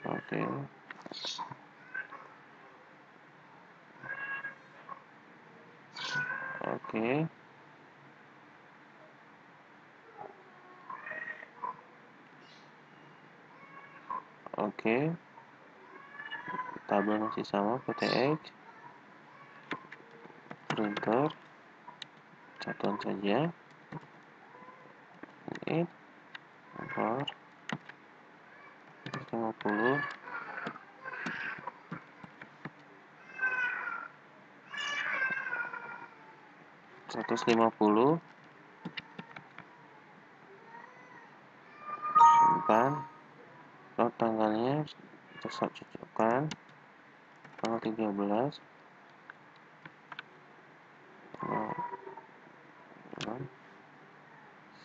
Oke. Oke. Oke. Tabel masih sama, PTX. Printer. Satuan saja. Ini. Nomor. 50. 150. Simpan. Lalu tanggalnya kita cocokkan. Tanggal 13.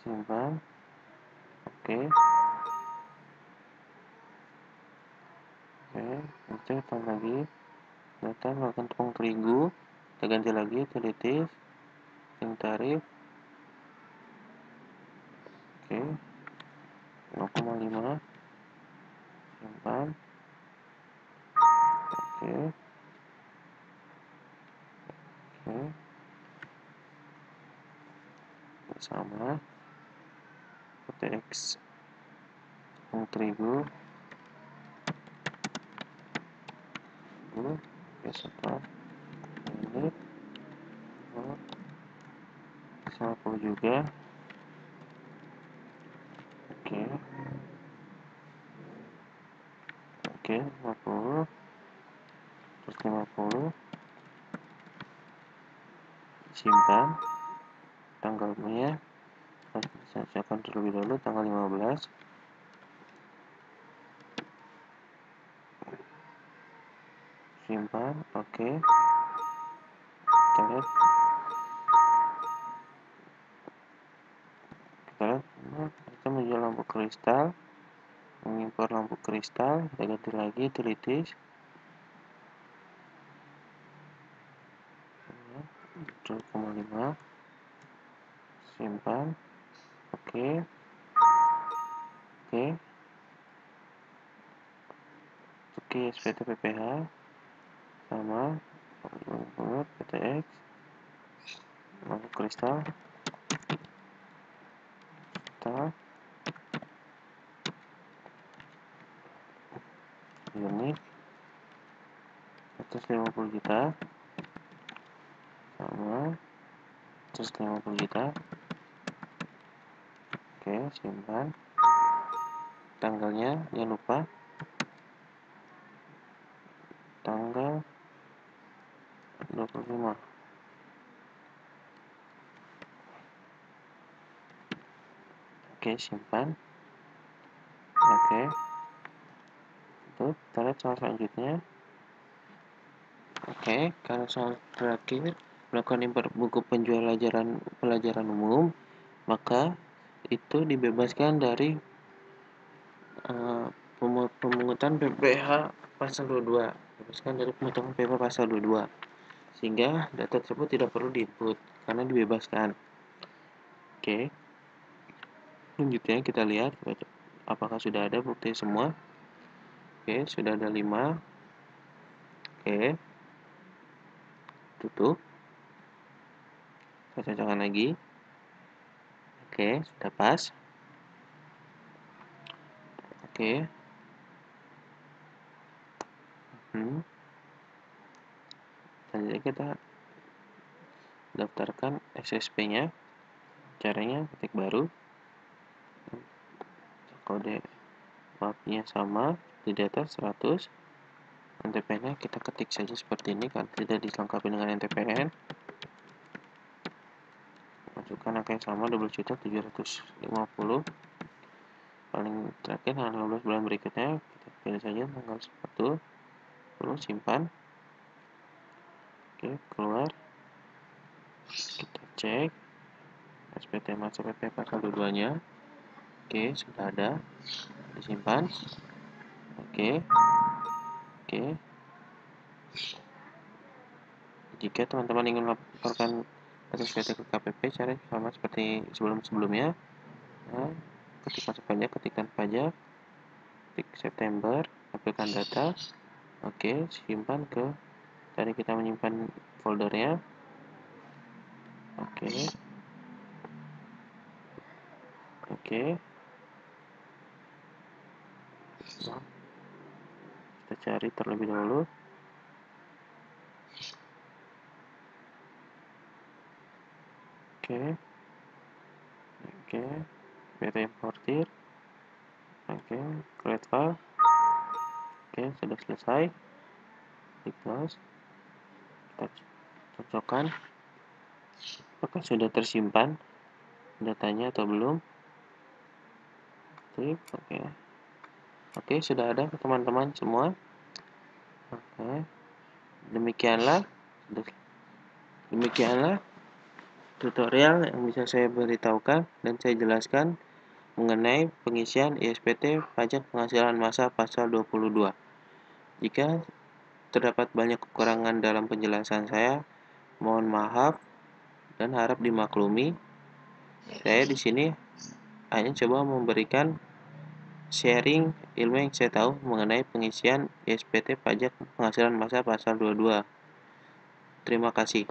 Simpan. Oke. Oke. Kita tambah lagi. Data melakukan tepung terigu. Kita ganti lagi utilities. Tarif. Oke. 0,5. Simpan. Oke. Oke. Sama. PTX. Tepung terigu. Setelah ini 50 juga. Oke. Oke, 50. Terus 50. Simpan. Tanggalnya saya siapkan terlebih dahulu tanggal 15. Simpan. Oke. Kita lihat kita menjual lampu kristal, mengimpor lampu kristal. Kita ganti lagi utilities. 2,5. Simpan. Oke. Oke. Oke, SPT PPH sama PTX lampu kristal. Unit 150 juta sama 150 juta. Oke, simpan. Tanggalnya jangan lupa tanggal 25. Oke, simpan. Oke. Tuh, kita lihat soal selanjutnya. Oke, kalau soal terakhir melakukan impor buku pelajaran umum, maka itu dibebaskan dari pemungutan PPh pasal 22. Bebaskan dari pemungutan PPh pasal 22. Sehingga data tersebut tidak perlu diinput karena dibebaskan. Oke. Selanjutnya kita lihat apakah sudah ada bukti semua. Oke, sudah ada 5. Oke. Tutup. Saya cocokkan lagi. Oke, sudah pas. Oke. Selanjutnya kita daftarkan SSP-nya. Caranya ketik baru. Kode mapnya sama di data 100. NTPN-nya kita ketik saja seperti ini kan tidak dilengkapi dengan NTPN. Masukkan angka yang sama 12.750. Paling terakhir tanggal 15 bulan berikutnya kita pilih saja tanggal 1. Lalu simpan. Oke, keluar. Kita cek SPT masuk PP pasal 22-nya. Oke, sudah ada. Disimpan. Oke. Oke. Jika teman-teman ingin melaporkan SPT ke KPP, cari sama seperti sebelum-sebelumnya. Nah, ketik masuk pajak, ketikkan pajak, ketik September, tampilkan data. Oke, simpan ke tadi kita menyimpan foldernya. Oke. Nah, kita cari terlebih dahulu. Oke, PT importir. Oke, create file. Oke, sudah selesai. Di close. Kita cocokkan apakah sudah tersimpan datanya atau belum. Oke, sudah ada teman-teman semua. Oke, demikianlah tutorial yang bisa saya beritahukan dan saya jelaskan mengenai pengisian ISPT pajak penghasilan massa pasal 22. Jika terdapat banyak kekurangan dalam penjelasan saya, mohon maaf dan harap dimaklumi. Saya di sini hanya coba memberikan sharing ilmu yang saya tahu mengenai pengisian ISPT pajak penghasilan massa pasal 22. Terima kasih.